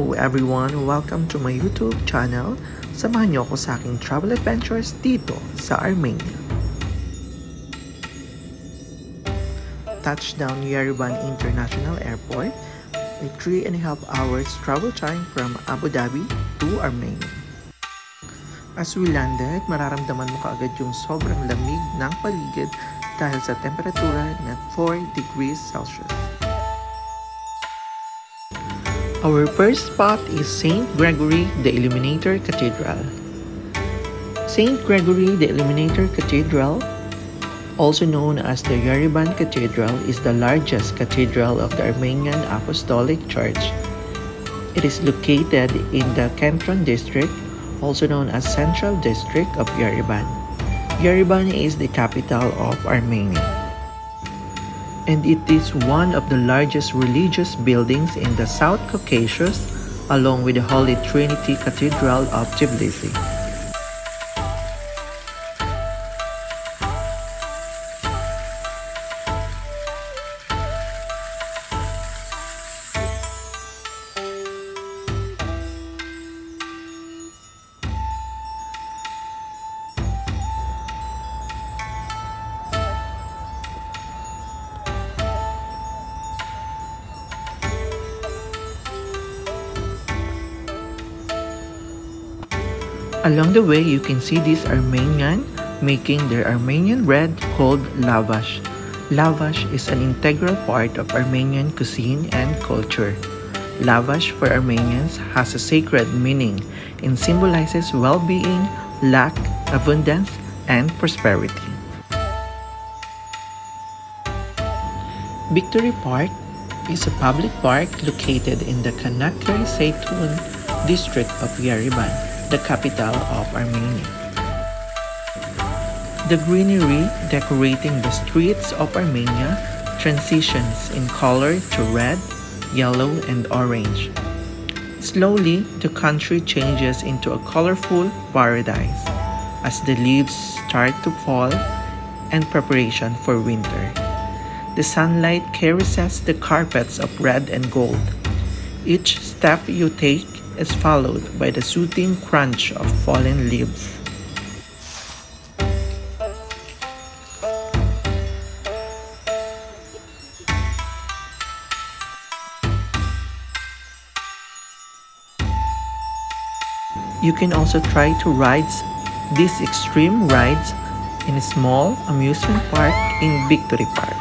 Hello everyone! Welcome to my YouTube channel. Samahan niyo ako sa aking travel adventures dito sa Armenia. Touchdown Yerevan International Airport, a 3.5 hours travel time from Abu Dhabi to Armenia. As we landed, mararamdaman mo kaagad yung sobrang lamig ng paligid dahil sa temperatura na 4 degrees Celsius. Our first spot is St. Gregory the Illuminator Cathedral. St. Gregory the Illuminator Cathedral, also known as the Yerevan Cathedral, is the largest cathedral of the Armenian Apostolic Church. It is located in the Kentron district, also known as Central District of Yerevan. Yerevan is the capital of Armenia, and it is one of the largest religious buildings in the South Caucasus, along with the Holy Trinity Cathedral of Tbilisi. Along the way, you can see these Armenian making their Armenian bread called lavash. Lavash is an integral part of Armenian cuisine and culture. Lavash for Armenians has a sacred meaning and symbolizes well-being, luck, abundance, and prosperity. Victory Park is a public park located in the Kanakyar Seytun district of Yerevan, the capital of Armenia. The greenery decorating the streets of Armenia transitions in color to red, yellow, and orange. Slowly, the country changes into a colorful paradise as the leaves start to fall in preparation for winter. The sunlight caresses the carpets of red and gold. Each step you take is followed by the soothing crunch of fallen leaves. You can also try to ride these extreme rides in a small amusement park in Victory Park.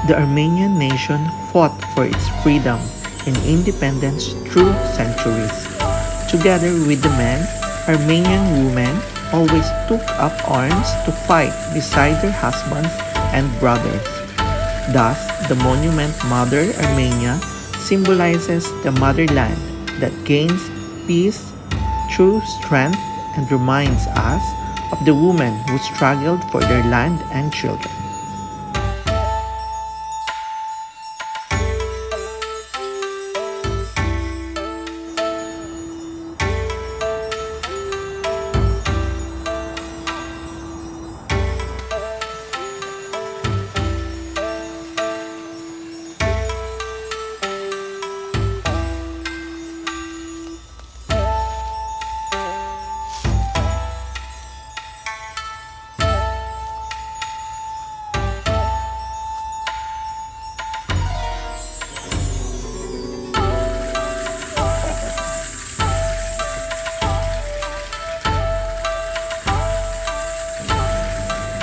The Armenian nation fought for its freedom and independence through centuries. Together with the men, Armenian women always took up arms to fight beside their husbands and brothers. Thus, the monument Mother Armenia symbolizes the motherland that gains peace through strength and reminds us of the women who struggled for their land and children.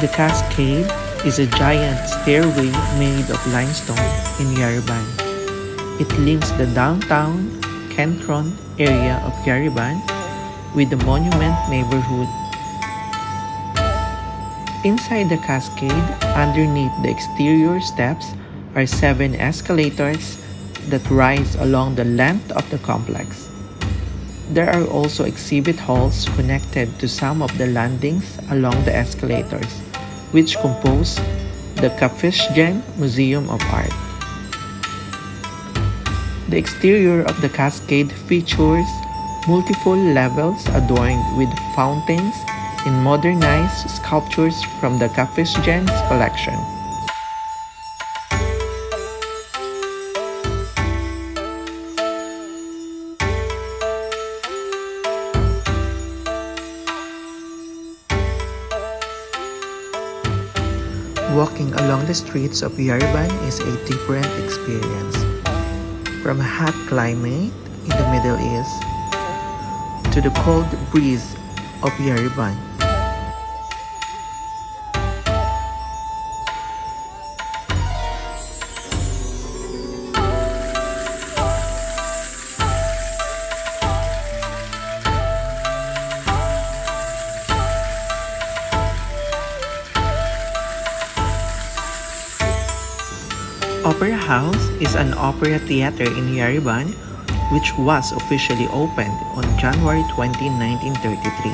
The Cascade is a giant stairway made of limestone in Yerevan. It links the downtown Kentron area of Yerevan with the monument neighborhood. Inside the cascade, underneath the exterior steps, are 7 escalators that rise along the length of the complex. There are also exhibit halls connected to some of the landings along the escalators, which compose the Kapfisgen Museum of Art. The exterior of the cascade features multiple levels adorned with fountains and modernized sculptures from the Kapfisgen's collection. Walking along the streets of Yerevan is a different experience. From a hot climate in the Middle East to the cold breeze of Yerevan. Opera House is an opera theater in Yerevan which was officially opened on January 20, 1933.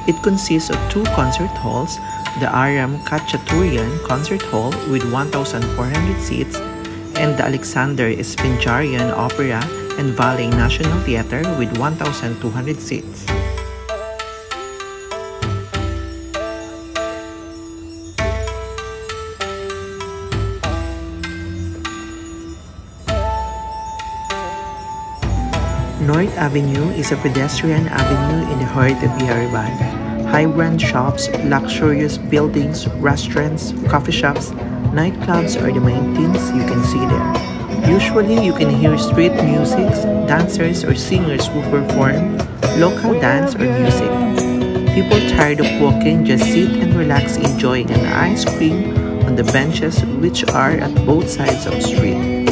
It consists of two concert halls, the Aram Khachaturian Concert Hall with 1,400 seats and the Alexander Spinjarian Opera and Ballet National Theatre with 1,200 seats. North Avenue is a pedestrian avenue in the heart of Yerevan. High-brand shops, luxurious buildings, restaurants, coffee shops, nightclubs are the main things you can see there. Usually, you can hear street music, dancers or singers who perform local dance or music. People tired of walking just sit and relax enjoying an ice cream on the benches which are at both sides of the street.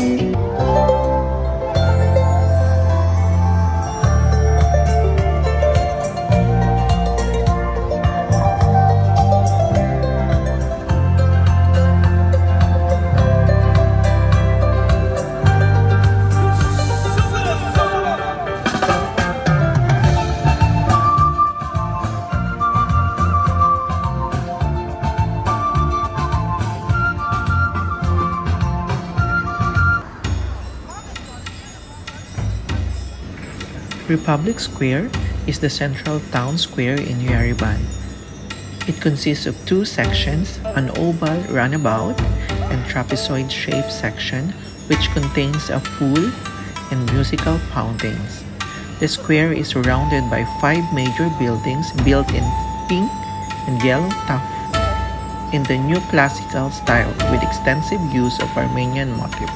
Republic Square is the central town square in Yerevan. It consists of two sections, an oval runabout and trapezoid-shaped section which contains a pool and musical fountains. The square is surrounded by 5 major buildings built in pink and yellow tuff in the new classical style with extensive use of Armenian motifs.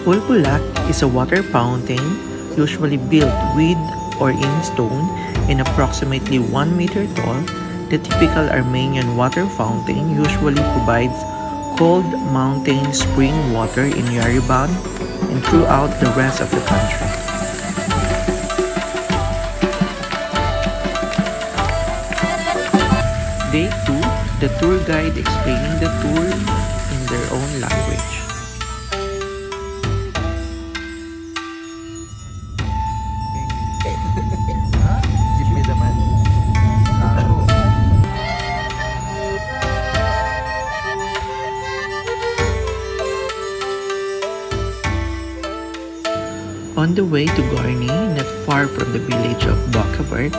Pulpulak is a water fountain usually built with or in stone and approximately 1 meter tall. The typical Armenian water fountain usually provides cold mountain spring water in Yerevan and throughout the rest of the country. Day 2, the tour guide explaining the tour in their own language. On the way to Gorny, not far from the village of Bakavert,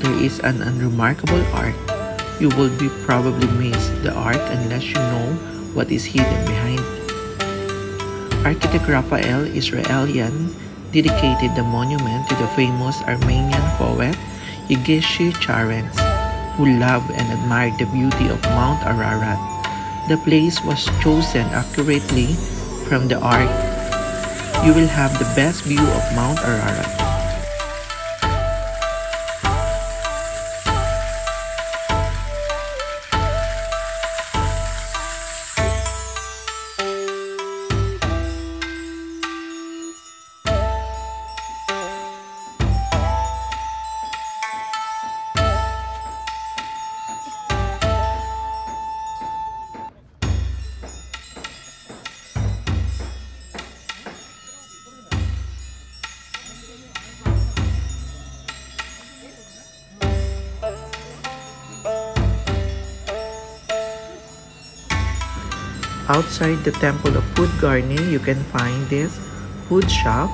there is an unremarkable ark. You will probably miss the ark unless you know what is hidden behind it. Architect Raphael Israelian dedicated the monument to the famous Armenian poet Yegeshi Charents, who loved and admired the beauty of Mount Ararat. The place was chosen accurately from the ark. You will have the best view of Mount Ararat. Outside the Temple of Food Garni, you can find this food shop.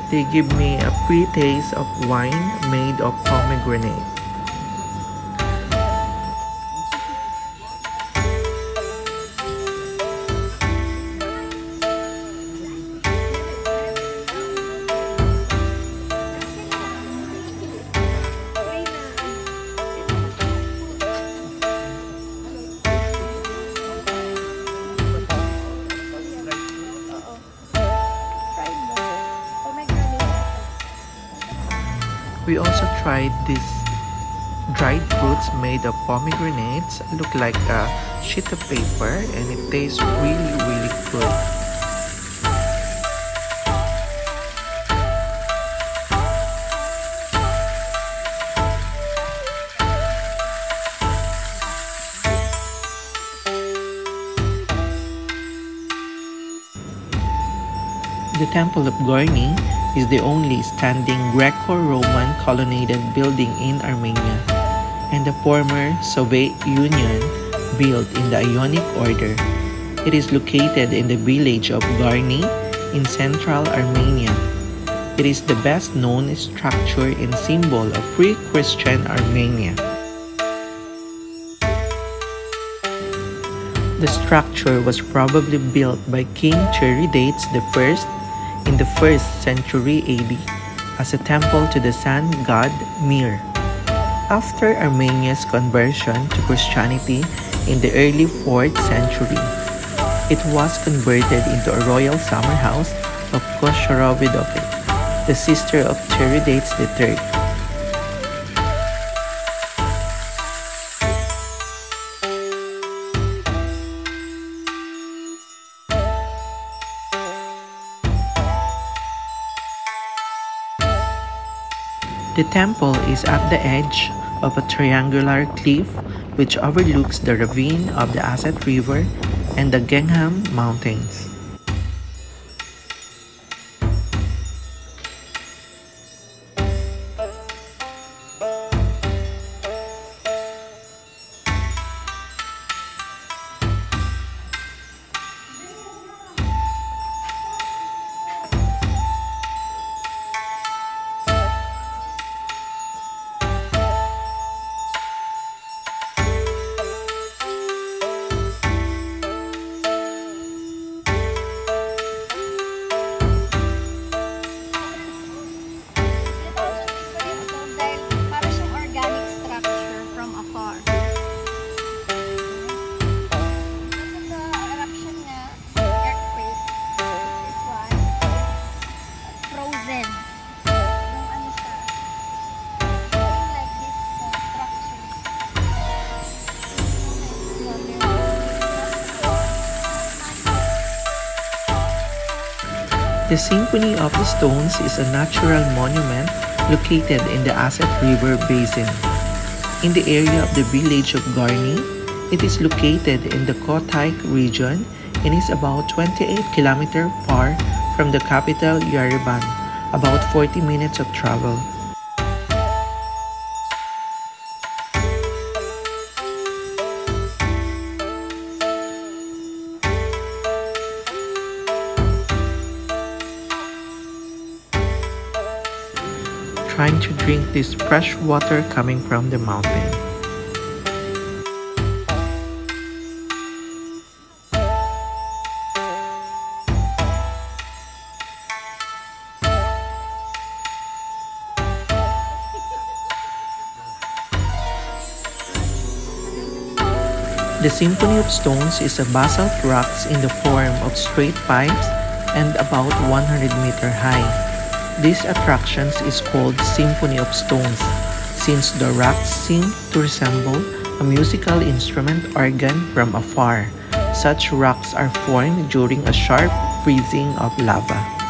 They give me a pre-taste of wine made of pomegranate. We also tried these dried fruits made of pomegranates. Look like a sheet of paper and it tastes really good. The Temple of Garni is the only standing Greco-Roman colonnaded building in Armenia and the former Soviet Union built in the Ionic order. It is located in the village of Garni in central Armenia. It is the best known structure and symbol of pre-Christian Armenia. The structure was probably built by King Tiridates I in the 1st century AD as a temple to the sun god Mir. After Armenia's conversion to Christianity in the early 4th century, it was converted into a royal summer house of Khosrowedoke, the sister of Tiridates III. The temple is at the edge of a triangular cliff which overlooks the ravine of the Aset River and the Gengham Mountains. The Symphony of the Stones is a natural monument located in the Aset River Basin. In the area of the village of Garni, it is located in the Kotyk region and is about 28 km far from the capital Yerevan, about 40 minutes of travel. Trying to drink this fresh water coming from the mountain. The Symphony of Stones is a basalt rocks in the form of straight pipes and about 100-meter high. This attraction is called Symphony of Stones, since the rocks seem to resemble a musical instrument organ from afar. Such rocks are formed during a sharp freezing of lava.